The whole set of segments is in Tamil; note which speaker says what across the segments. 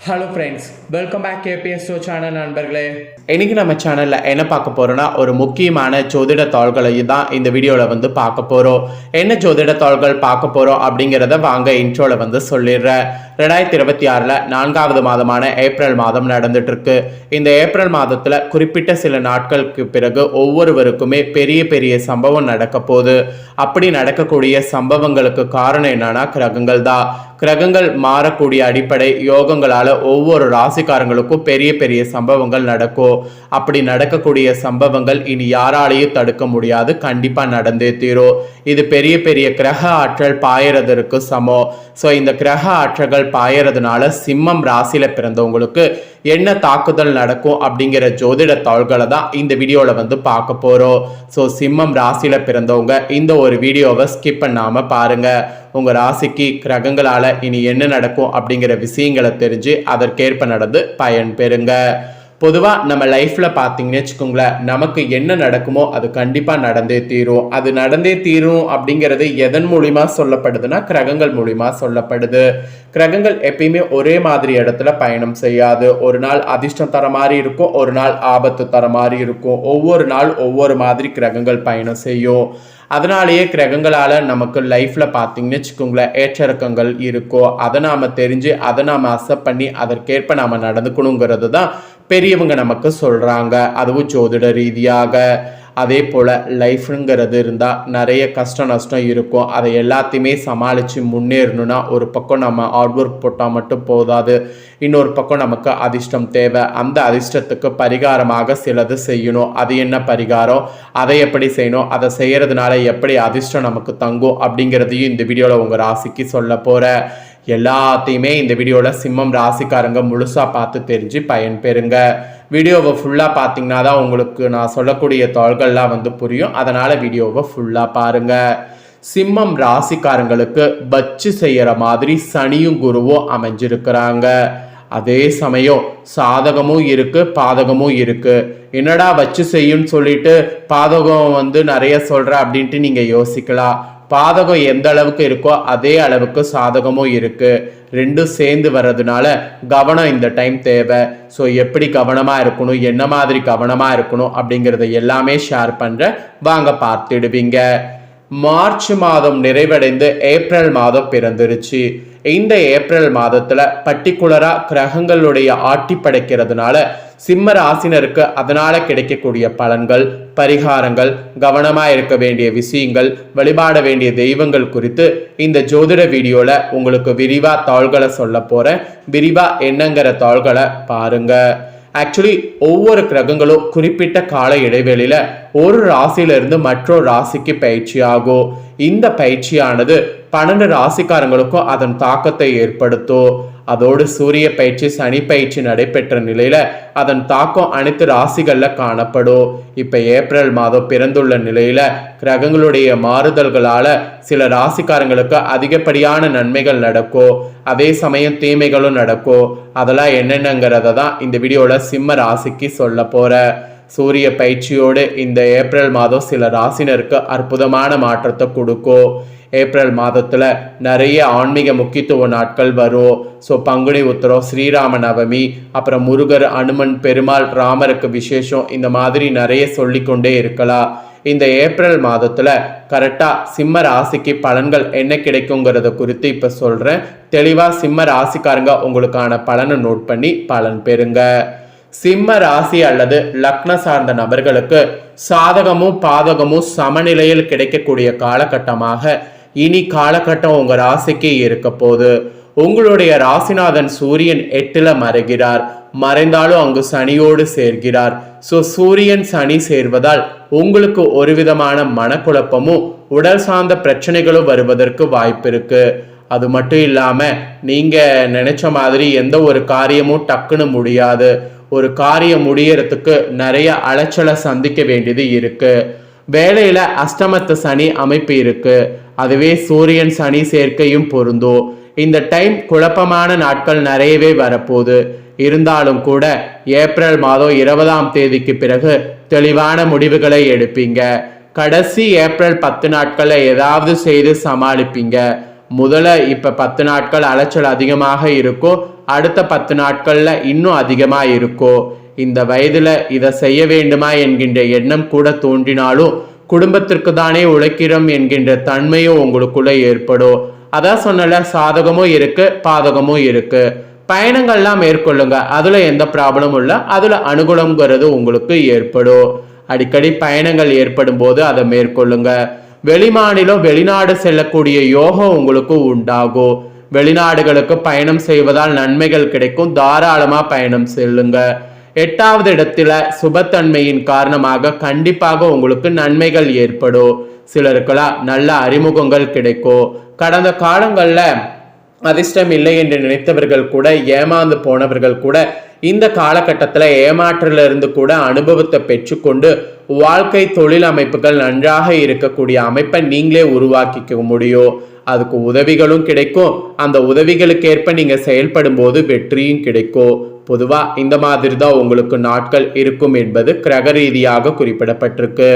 Speaker 1: Hello friends, welcome back KPS channel நண்பர்களே. இன்னைக்கு நம்ம சேனலில் என்ன பார்க்க போகிறோன்னா, ஒரு முக்கியமான ஜோதிட தாள்களை தான் இந்த வீடியோவில் பார்க்க போகிறோம். என்ன ஜோதிட தாள்கள் பார்க்க போகிறோம் அப்படிங்கிறத வாங்க இன்ட்ரோவில் சொல்லிடுறேன். 2026 4வது மாதமான ஏப்ரல் மாதம் நடந்துட்டு இருக்கு. இந்த ஏப்ரல் மாதத்தில் குறிப்பிட்ட சில நாட்களுக்கு பிறகு ஒவ்வொருவருக்குமே பெரிய பெரிய சம்பவம் நடக்க போகுது. அப்படி நடக்கக்கூடிய சம்பவங்களுக்கு காரணம் என்னன்னா கிரகங்கள் தான். கிரகங்கள் மாறக்கூடிய அடிப்படை யோகங்களால ஒவ்வொரு ராசிக்காரங்களுக்கும் பெரிய பெரிய சம்பவங்கள் நடக்கும். அப்படி நடக்கக்கூடிய சம்பவங்கள் இனி யாராலையும் தடுக்க முடியாது, கண்டிப்பா நடந்தே தீரும். இது பெரிய பெரிய கிரக ஆற்றல் பாயறதற்கு சமம். ஸோ இந்த கிரக ஆற்றல்கள் பாயறதுனால சிம்மம் ராசியில பிறந்தவங்களுக்கு என்ன தாக்குதல் நடக்கும் அப்படிங்கிற ஜோதிட தாள்களை தான் இந்த வீடியோவில் பார்க்க போகிறோம். ஸோ சிம்மம் ராசியில பிறந்தவங்க இந்த ஒரு வீடியோவை ஸ்கிப் பண்ணாம பாருங்க. உங்க ராசிக்கு கிரகங்களால இனி என்ன நடக்கும் அப்படிங்கிற விஷயங்களை தெரிஞ்சு அதற்கேற்ப நடந்து பயன் பெறுங்க. பொதுவாக நம்ம லைஃப்பில் பார்த்தீங்கன்னு வச்சுக்கோங்களேன், நமக்கு என்ன நடக்குமோ அது கண்டிப்பாக நடந்தே தீரும். அது நடந்தே தீரும் அப்படிங்கிறது எதன் மூலிமா சொல்லப்படுதுன்னா கிரகங்கள் மூலிமா சொல்லப்படுது. கிரகங்கள் எப்பயுமே ஒரே மாதிரி இடத்துல பயணம் செய்யாது. ஒரு நாள் அதிர்ஷ்டம் தர மாதிரி இருக்கும், ஒரு நாள் ஆபத்து தர மாதிரி இருக்கும். ஒவ்வொரு நாள் ஒவ்வொரு மாதிரி கிரகங்கள் பயணம் செய்யும். அதனாலேயே கிரகங்களால் நமக்கு லைஃப்பில் பார்த்தீங்கன்னு வச்சுக்கோங்களேன் ஏற்றிறக்கங்கள் இருக்கும். அதை நாம் தெரிஞ்சு அதை நாம் அக்செப்ட் பண்ணி அதற்கேற்ப நாம் நடந்துக்கணுங்கிறது தான் பெரியவங்க நமக்கு சொல்கிறாங்க, அதுவும் ஜோதிட ரீதியாக. அதே போல் லைஃப்ங்கிறது இருந்தால் நிறைய கஷ்ட நஷ்டம் இருக்கும். அதை எல்லாத்தையுமே சமாளித்து முன்னேறணும்னா ஒரு பக்கம் நம்ம ஹார்ட் ஒர்க் போட்டால் மட்டும் போதாது, இன்னொரு பக்கம் நமக்கு அதிர்ஷ்டம் தேவை. அந்த அதிர்ஷ்டத்துக்கு பரிகாரமாக சிலது செய்யணும். அது என்ன பரிகாரம், அதை எப்படி செய்யணும், அதை செய்கிறதுனால எப்படி அதிர்ஷ்டம் நமக்கு தங்கும் அப்படிங்கிறதையும் இந்த வீடியோவில் உங்கள் ராசிக்கு சொல்ல போகிறேன். எல்லாத்தையுமே இந்த வீடியோவில் சிம்மம் ராசிக்காரங்க முழுசாக பார்த்து தெரிஞ்சு பயன் பெறுங்க. வீடியோவை ஃபுல்லாக பார்த்தீங்கன்னா தான் உங்களுக்கு நான் சொல்லக்கூடிய தாள்கள்லாம் புரியும். அதனால் வீடியோவை ஃபுல்லாக பாருங்கள். சிம்மம் ராசிக்காரங்களுக்கு வச்சு செய்கிற மாதிரி சனியும் குருவும் அமைஞ்சிருக்கிறாங்க. அதே சமயம் சாதகமும் இருக்கு பாதகமும் இருக்கு. என்னடா வச்சு செய்யுன்னு சொல்லிட்டு பாதகம் நிறைய சொல்ற அப்படின்ட்டு நீங்க யோசிக்கலாம். பாதகம் எந்த அளவுக்கு இருக்கோ அதே அளவுக்கு சாதகமும் இருக்கு. ரெண்டும் சேர்ந்து வர்றதுனால கவனம் இந்த டைம் தேவை. ஸோ எப்படி கவனமாக இருக்கணும், என்ன மாதிரி கவனமாக இருக்கணும் அப்படிங்கிறத எல்லாமே ஷேர் பண்ணுறேன், வாங்க பார்த்துடுவீங்க. மார்ச் மாதம் நிறைவடைந்து ஏப்ரல் மாதம் பிறந்துருச்சு. இந்த ஏப்ரல் மாதத்தில் பர்டிகுலராக கிரகங்களுடைய ஆட்டி படைக்கிறதுனால சிம்ம ராசினருக்கு அதனால கிடைக்கக்கூடிய பலன்கள், பரிகாரங்கள், கவனமாக இருக்க வேண்டிய விஷயங்கள், வழிபாட வேண்டிய தெய்வங்கள் குறித்து இந்த ஜோதிட வீடியோவில் உங்களுக்கு விரிவாக தாள்களை சொல்ல போகிறேன். விரிவாக என்னங்கிற தாள்களை பாருங்க. ஆக்சுவலி ஒவ்வொரு கிரகங்களும் குறிப்பிட்ட கால இடைவெளியில் ஒரு ராசியிலிருந்து மற்றொரு ராசிக்கு பயிற்சி ஆகும். இந்த பயிற்சியானது 12 ராசிக்காரங்களுக்கும் அதன் தாக்கத்தை ஏற்படுத்தும். அதோடு சூரிய பயிற்சி, சனி பயிற்சி நடைபெற்ற நிலையில அதன் தாக்கம் அனைத்து ராசிகள்ல காணப்படும். இப்ப ஏப்ரல் மாதம் பிறந்துள்ள நிலையில கிரகங்களுடைய மாறுதல்களால சில ராசிக்காரங்களுக்கு அதிகப்படியான நன்மைகள் நடக்கும், அதே சமயம் தீமைகளும் நடக்கும். அதெல்லாம் என்னென்னங்கிறத தான் இந்த வீடியோல சிம்ம ராசிக்கு சொல்ல போற. சூரிய பயிற்சியோடு இந்த ஏப்ரல் மாதம் சில ராசினருக்கு அற்புதமான மாற்றத்தை கொடுக்கும். ஏப்ரல் மாதத்தில் நிறைய ஆன்மீக முக்கியத்துவ நாட்கள் வரும். ஸோ பங்குனி உத்திரம், ஸ்ரீராம நவமி, அப்புறம் முருகர், அனுமன், பெருமாள், ராமருக்கு விசேஷம், இந்த மாதிரி நிறைய சொல்லிக்கொண்டே இருக்கலாம். இந்த ஏப்ரல் மாதத்தில் கரெக்டாக சிம்ம ராசிக்கு பலன்கள் என்ன கிடைக்குங்கிறத குறித்து இப்போ சொல்கிறேன். தெளிவாக சிம்ம ராசிக்காரங்க உங்களுக்கான பலனை நோட் பண்ணி பலன் பெறுங்க. சிம்ம ராசி அல்லது லக்ன சார்ந்த நபர்களுக்கு சாதகமும் பாதகமும் சமநிலையில் கிடைக்கக்கூடிய காலகட்டமாக இனி காலகட்டம் உங்க ராசிக்கு இருக்க போது. உங்களுடைய ராசிநாதன் சூரியன் 8ல் மறைகிறார். மறைந்தாலும் அங்கு சனியோடு சேர்கிறார். ஸோ சூரியன் சனி சேர்வதால் உங்களுக்கு ஒரு விதமான மனக்குழப்பமும் உடல் சார்ந்த பிரச்சனைகளும் வருவதற்கு வாய்ப்பு இருக்கு. அது மட்டும் இல்லாம நீங்க நினைச்ச மாதிரி எந்த ஒரு காரியமும் டக்குன்னு முடியாது. ஒரு காரியம் முடியறதுக்கு நிறைய அலைச்சலை சந்திக்க வேண்டியது இருக்கு. வேலையில அஷ்டமத்து சனி அமைப்பு இருக்கு. அதுவே சூரியன் சனி சேர்க்கையும் பொருந்தும். இந்த டைம் குழப்பமான நாட்கள் நிறையவே வரப்போகுது. இருந்தாலும் கூட ஏப்ரல் மாதம் 20ஆம் தேதிக்கு பிறகு தெளிவான முடிவுகளை எடுப்பீங்க. கடைசி ஏப்ரல் 10 நாட்கள்ல ஏதாவது செய்து சமாளிப்பீங்க. முதல்ல இப்போ 10 நாட்கள் அலைச்சல் அதிகமாக இருக்கும், அடுத்த 10 நாட்களில் இன்னும் அதிகமாக இருக்கும். இந்த வயதில் இதை செய்ய வேண்டுமா என்கின்ற எண்ணம் கூட தோன்றினாலும் குடும்பத்திற்கு தானே உழைக்கிறோம் என்கின்ற தன்மையும் உங்களுக்குள்ள ஏற்படும். அதான் சொன்னல, சாதகமும் இருக்கு பாதகமும் இருக்கு. பயணங்கள்லாம் மேற்கொள்ளுங்க, அதுல எந்த ப்ராப்ளமும் இல்லை, அதுல அனுகூலங்கிறது உங்களுக்கு ஏற்படும். அடிக்கடி பயணங்கள் ஏற்படும் போது அதை மேற்கொள்ளுங்க. வெளிமாநிலம் வெளிநாடு செல்லக்கூடிய யோகம் உங்களுக்கு உண்டாகும். வெளிநாடுகளுக்கு பயணம் செய்வதால் நன்மைகள் கிடைக்கும், தாராளமா பயணம் செல்லுங்க. 8வது இடத்துல சுபத்தன்மையின் காரணமாக கண்டிப்பாக உங்களுக்கு நன்மைகள் ஏற்படும். சிலருக்கெல்லாம் நல்ல அறிமுகங்கள் கிடைக்கும். கடந்த காலங்கள்ல அதிர்ஷ்டம் இல்லை என்று நினைத்தவர்கள் கூட, ஏமாந்து போனவர்கள் கூட இந்த காலகட்டத்தில் ஏமாற்றிலிருந்து கூட அனுபவத்தை பெற்றுக்கொண்டு வாழ்க்கை தொழில் அமைப்புகள் நன்றாக இருக்கக்கூடிய அமைப்பை நீங்களே உருவாக்கிக்க முடியும். அதுக்கு உதவிகளும் கிடைக்கும். அந்த உதவிகளுக்கு ஏற்ப நீங்க செயல்படும் போது வெற்றியும் கிடைக்கும். பொதுவா இந்த மாதிரி தான் உங்களுக்கு நாட்கள் இருக்கும் என்பது கிரக ரீதியாக குறிப்பிடப்பட்டிருக்கு.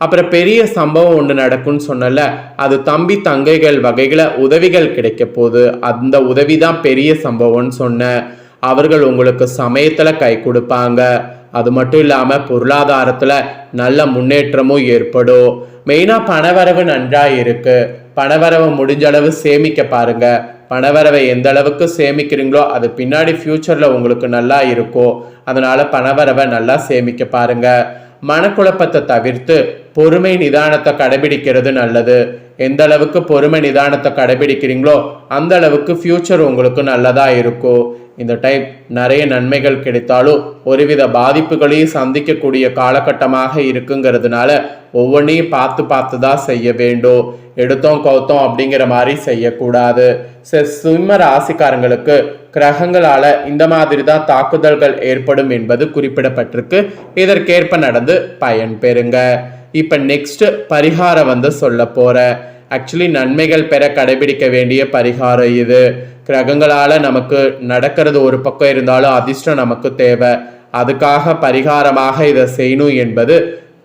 Speaker 1: அப்புறம் பெரிய சம்பவம் ஒன்று நடக்கும்னு சொன்னல, அது தம்பி தங்கைகள் வகைகளை உதவிகள் கிடைக்க போகுது. அந்த உதவி தான் பெரிய சம்பவம்னு சொன்னேன். அவர்கள் உங்களுக்கு சமயத்துல கை கொடுப்பாங்க. அது மட்டும் இல்லாம பொருளாதாரத்துல நல்ல முன்னேற்றமும் ஏற்படும். மெயினா பணவரவு நன்றா இருக்கு. பணவரவை முடிஞ்ச அளவு சேமிக்க பாருங்க. பணவரவை எந்த அளவுக்கு சேமிக்கிறீங்களோ அது பின்னாடி ஃபியூச்சர்ல உங்களுக்கு நல்லா இருக்கும். அதனால பணவரவை நல்லா சேமிக்க பாருங்க. மனக்குழப்பத்தை தவிர்த்து பொறுமை நிதானத்தை கடைபிடிக்கிறது நல்லது. எந்த அளவுக்கு பொறுமை நிதானத்தை கடைபிடிக்கிறீங்களோ அந்த அளவுக்கு ஃபியூச்சர் உங்களுக்கு நல்லதா இருக்கும். இந்த டைம் நிறைய நன்மைகள் கிடைத்தாலும் ஒருவித பாதிப்புகளையும் சந்திக்கக்கூடிய காலகட்டமாக இருக்குங்கிறதுனால ஒவ்வொன்றையும் பார்த்து பார்த்து தான் செய்ய வேண்டும். எடுத்தோம் கவுத்தோம் அப்படிங்கிற மாதிரி செய்யக்கூடாது. சிம்ம ராசிக்காரங்களுக்கு கிரகங்களால இந்த மாதிரி தான் தாக்குதல்கள் ஏற்படும் என்பது குறிப்பிடப்பட்டிருக்கு. இதற்கேற்ப நடந்து பயன் பெறுங்க. இப்ப நெக்ஸ்ட் பரிகாரம் சொல்ல போற. ஆக்சுவலி நன்மைகள் பெற கடைபிடிக்க வேண்டிய பரிகாரம் இது. கிரகங்களால நமக்கு நடக்கிறது ஒரு பக்கம் இருந்தாலும் அதிர்ஷ்டம் நமக்கு தேவை. அதுக்காக பரிகாரமாக இதை செய்யணும் என்பது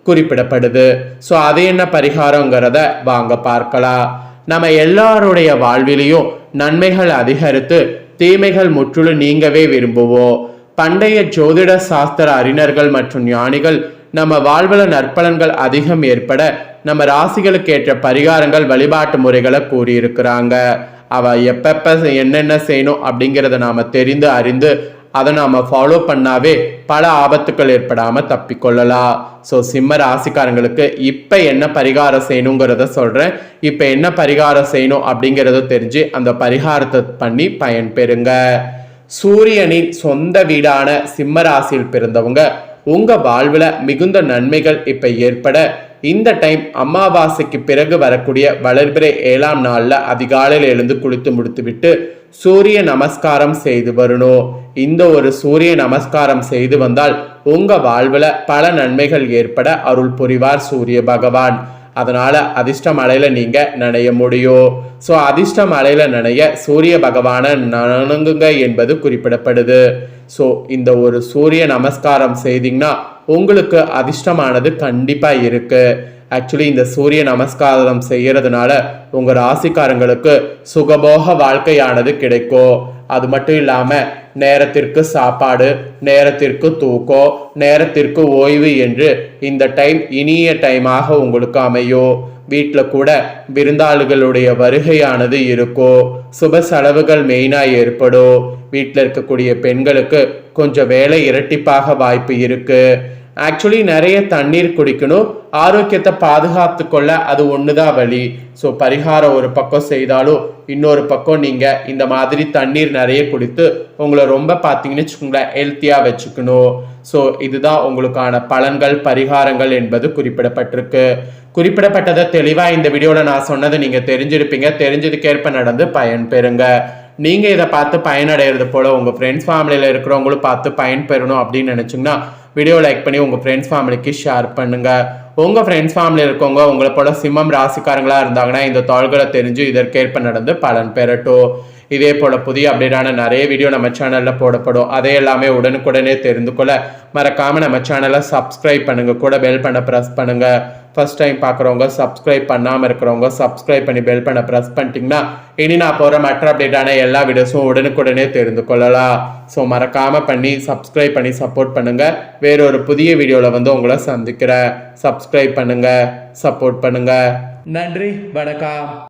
Speaker 1: குறிப்பிடப்படுது. ஸோ அது என்ன பரிகாரங்கிறத வாங்க பார்க்கலாம். நம்ம எல்லாருடைய வாழ்விலையும் நன்மைகள் அதிகரித்து தீமைகள் முற்றிலும் நீங்கவே விரும்புவோம். பண்டைய ஜோதிட சாஸ்திர அறிஞர்கள் மற்றும் ஞானிகள் நம்ம வாழ்வுல நற்பலன்கள் அதிகம் ஏற்பட நம்ம ராசிகளுக்கு ஏற்ற பரிகாரங்கள் வழிபாட்டு முறைகளை கூறியிருக்கிறாங்க. அவ எப்பப்ப என்னென்ன செய்யணும் அப்படிங்கிறத நாம தெரிந்து அறிந்து அதை நாம ஃபாலோ பண்ணாவே பல ஆபத்துக்கள் ஏற்படாம தப்பிக்கொள்ளலாம். ஸோ சிம்ம ராசிக்காரங்களுக்கு இப்ப என்ன பரிகாரம் செய்யணுங்கிறத சொல்றேன். இப்ப என்ன பரிகாரம் செய்யணும் அப்படிங்கிறத தெரிஞ்சு அந்த பரிகாரத்தை பண்ணி பயன் பெறுங்க. சூரியனின் சொந்த வீடான சிம்ம ராசியில் பிறந்தவங்க உங்க வாழ்வுல மிகுந்த நன்மைகள் இப்ப ஏற்பட இந்த டைம் அமாவாசைக்கு பிறகு வரக்கூடிய வளர்பிறை 7ஆம் நாள்ல அதிகாலையில் எழுந்து குளித்து முடித்து விட்டு சூரிய நமஸ்காரம் செய்து வரணும். இந்த ஒரு சூரிய நமஸ்காரம் செய்து வந்தால் உங்க வாழ்வுல பல நன்மைகள் ஏற்பட அருள் புரிவார் சூரிய பகவான். அதனால அதிர்ஷ்ட மலையில நீங்க நனைய முடியும். ஸோ அதிர்ஷ்ட மலையில நனைய சூரிய பகவான நணுங்குங்க என்பது குறிப்பிடப்படுது. ஸோ இந்த ஒரு சூரிய நமஸ்காரம் செய்தீங்கன்னா உங்களுக்கு அதிர்ஷ்டமானது கண்டிப்பா இருக்கு. ஆக்சுவலி இந்த சூரிய நமஸ்காரம் செய்யறதுனால உங்க ராசிக்காரங்களுக்கு சுகபோக வாழ்க்கையானது கிடைக்கும். அது மட்டும் இல்லாம நேரத்திற்கு சாப்பாடு, நேரத்திற்கு தூக்கம், நேரத்திற்கு ஓய்வு என்று இந்த டைம் இனிய டைமாக உங்களுக்கு அமையும். வீட்டில் கூட விருந்தாளிகளுடைய வருகையானது இருக்கும். சுப செலவுகள் மெயினாக ஏற்படும். வீட்டில் இருக்கக்கூடிய பெண்களுக்கு கொஞ்சம் வேலை இரட்டிப்பாக வாய்ப்பு இருக்கு. ஆக்சுவலி நிறைய தண்ணீர் குடிக்கணும். ஆரோக்கியத்தை பாதுகாத்து கொள்ள அது ஒண்ணுதான் வழி. ஸோ பரிகாரம் ஒரு பக்கம் செய்தாலும் இன்னொரு பக்கம் நீங்க இந்த மாதிரி தண்ணீர் நிறைய குடித்து உங்களை ரொம்ப பார்த்தீங்கன்னு வச்சுக்கோங்களேன் ஹெல்த்தியா வச்சுக்கணும். ஸோ இதுதான் உங்களுக்கான பலன்கள் பரிகாரங்கள் என்பது குறிப்பிடப்பட்டிருக்கு. குறிப்பிடப்பட்டதை தெளிவா இந்த வீடியோல நான் சொன்னதை நீங்க தெரிஞ்சிருப்பீங்க. தெரிஞ்சதுக்கேற்ப நடந்து பயன் பெறுங்க. நீங்க இதை பார்த்து பயனடைகிறது போல உங்க ஃப்ரெண்ட்ஸ் ஃபேமிலியில இருக்கிறவங்களும் பார்த்து பயன் பெறணும் அப்படின்னு நினைச்சீங்கன்னா வீடியோ லைக் பண்ணி உங்க ஃப்ரெண்ட்ஸ் ஃபேமிலிக்கு ஷேர் பண்ணுங்க. உங்க ஃப்ரெண்ட்ஸ் ஃபேமிலியில் இருக்கவங்க உங்களை போல சிம்மம் ராசிக்காரங்களா இருந்தாங்கன்னா இந்த தாள்களை தெரிஞ்சு இதற்கேற்ப நடந்து பலன் பெறட்டும். இதே போல புதிய அப்டேட்டான நிறைய வீடியோ நம்ம சேனல்ல போடப்படும். அதே எல்லாமே உடனுக்குடனே தெரிந்து கொள்ள மறக்காம நம்ம சேனலை சப்ஸ்கிரைப் பண்ணுங்க. கூட பெல் பண்ண பிரஸ் பண்ணுங்க. ஃபர்ஸ்ட் டைம் பார்க்குறவங்க, சப்ஸ்கிரைப் பண்ணாமல் இருக்கிறவங்க சப்ஸ்கிரைப் பண்ணி பெல் பண்ண ப்ரெஸ் பண்ணிட்டீங்கன்னா இனி நான் போகிற மற்ற அப்டேட்டான எல்லா வீடியோஸும் உடனுக்குடனே தெரிந்து கொள்ளலாம். ஸோ மறக்காமல் பண்ணி சப்ஸ்கிரைப் பண்ணி சப்போர்ட் பண்ணுங்கள். வேறொரு புதிய வீடியோவில் வந்து உங்களை சந்திக்கிறேன். சப்ஸ்கிரைப் பண்ணுங்கள், சப்போர்ட் பண்ணுங்கள். நன்றி, வணக்கம்.